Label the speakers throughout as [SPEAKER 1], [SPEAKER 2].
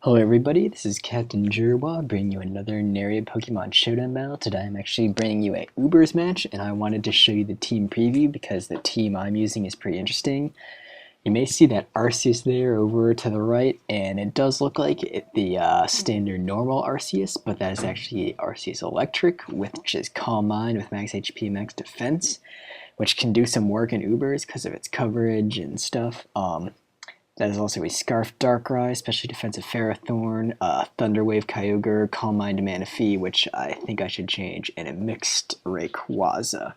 [SPEAKER 1] Hello everybody, this is Captain Jerwa bringing you another narrated Pokemon Showdown battle. Today I'm actually bringing you a Ubers match, and I wanted to show you the team preview because the team I'm using is pretty interesting. You may see that Arceus there over to the right, and it does look like the standard normal Arceus, but that is actually Arceus Electric, which is Calm Mind with max HP, max defense, which can do some work in Ubers because of its coverage and stuff. That is also a Scarf Darkrai, especially defensive Ferrothorn, Thunderwave Kyogre, Calm Mind Manaphy, which I think I should change, and a mixed Rayquaza.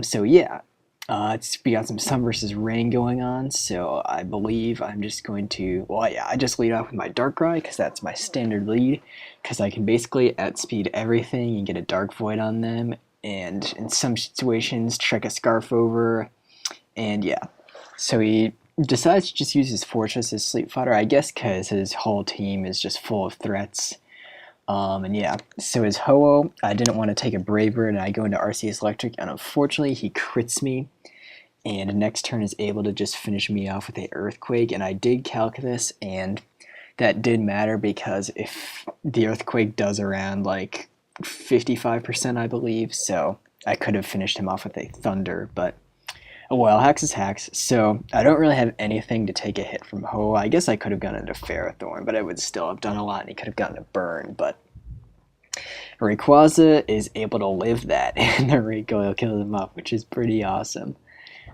[SPEAKER 1] So yeah, we got some Sun versus Rain going on, so I believe I'm just going to, well yeah, I just lead off with my Darkrai, because that's my standard lead, because I can basically outspeed everything and get a Dark Void on them, and in some situations, trick a Scarf over, and yeah. So he decides to just use his Fortress as Sleep Fodder, I guess because his whole team is just full of threats. And yeah, so his Ho-Oh, I didn't want to take a Brave Bird, and I go into Arceus Electric, and unfortunately he crits me, and next turn is able to just finish me off with a Earthquake, and I did calc this, and that did matter because if the Earthquake does around like 55%, I believe, so I could have finished him off with a Thunder, but well, hacks is hacks, so I don't really have anything to take a hit from Ho. I guess I could have gone into Ferrothorn, but I would still have done a lot, and he could have gotten a burn, but Rayquaza is able to live that, and the Recoil kills him off, which is pretty awesome.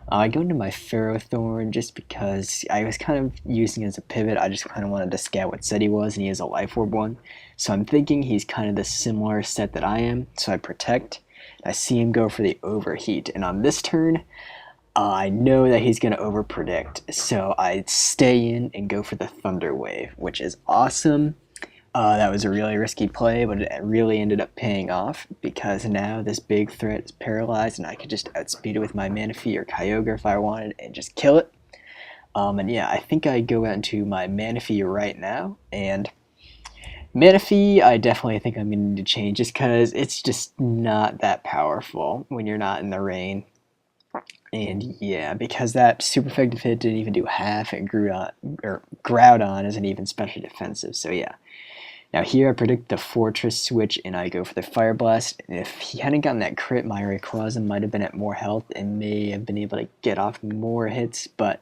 [SPEAKER 1] I go into my Ferrothorn just because I was kind of using it as a pivot. I just kind of wanted to scout what set he was, and he has a Life Orb one. So I'm thinking he's kind of the similar set that I am, so I protect. I see him go for the Overheat, and on this turn, I know that he's going to overpredict, so I stay in and go for the Thunder Wave, which is awesome. That was a really risky play, but it really ended up paying off because now this big threat is paralyzed, and I could just outspeed it with my Manaphy or Kyogre if I wanted and just kill it. And yeah, I think I go out into my Manaphy right now, and Manaphy I definitely think I'm going to need to change just because it's just not that powerful when you're not in the rain. And yeah, because that super effective hit didn't even do half, and Groudon isn't even special defensive, so yeah. Now here I predict the Fortress switch, and I go for the Fire Blast, and if he hadn't gotten that crit, my Rayquaza might have been at more health and may have been able to get off more hits, but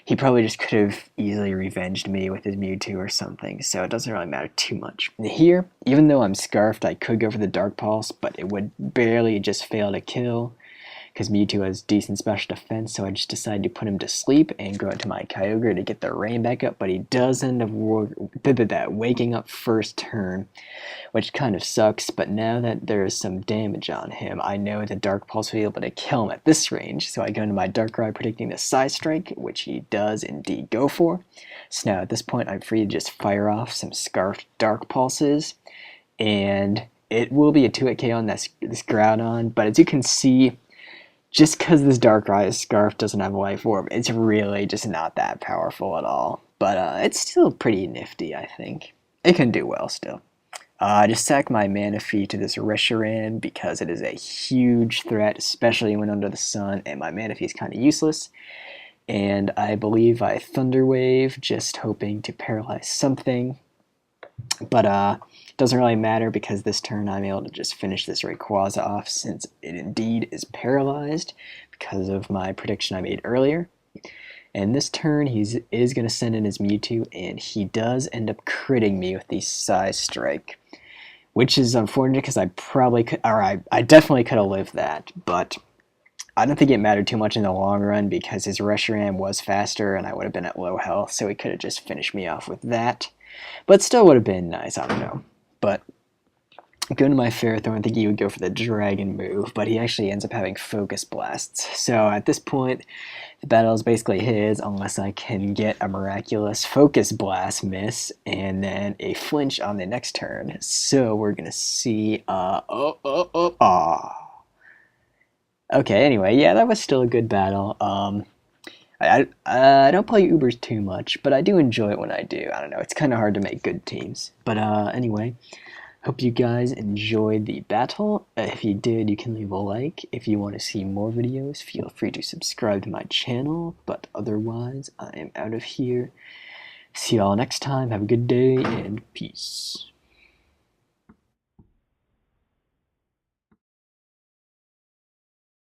[SPEAKER 1] he probably just could have easily revenged me with his Mewtwo or something, so it doesn't really matter too much. And here, even though I'm Scarfed, I could go for the Dark Pulse, but it would barely just fail to kill, because Mewtwo has decent special defense, so I just decided to put him to sleep and go into my Kyogre to get the rain back up, but he does end up waking up first turn, which kind of sucks, but now that there is some damage on him, I know the Dark Pulse will be able to kill him at this range, so I go into my Darkrai predicting the Side Strike, which he does indeed go for. So now at this point I'm free to just fire off some Scarfed Dark Pulses, and it will be a 2-hit KO on this Groudon, but as you can see, just because this Darkrai Scarf doesn't have a Life Orb, it's really just not that powerful at all. But it's still pretty nifty, I think. It can do well still. I just sack my Manaphy to this Reshiram because it is a huge threat, especially when under the sun, and my Manaphy is kind of useless. And I believe I Thunder Wave, just hoping to paralyze something. But it doesn't really matter because this turn I'm able to just finish this Rayquaza off since it indeed is paralyzed because of my prediction I made earlier. And this turn he is going to send in his Mewtwo, and he does end up critting me with the Side Strike, which is unfortunate because I probably could, or I definitely could have lived that, but I don't think it mattered too much in the long run because his Reshiram was faster and I would have been at low health, so he could have just finished me off with that. But still would have been nice, I don't know. But going to my Ferrothorn, I think he would go for the Dragon move, but he actually ends up having Focus Blasts. So at this point, the battle is basically his unless I can get a miraculous Focus Blast miss and then a flinch on the next turn. So we're going to see... Okay, anyway, yeah, that was still a good battle. I don't play Ubers too much, but I do enjoy it when I do. I don't know, it's kind of hard to make good teams. But anyway, hope you guys enjoyed the battle. If you did, you can leave a like. If you want to see more videos, feel free to subscribe to my channel. But otherwise, I am out of here. See y'all next time. Have a good day and peace.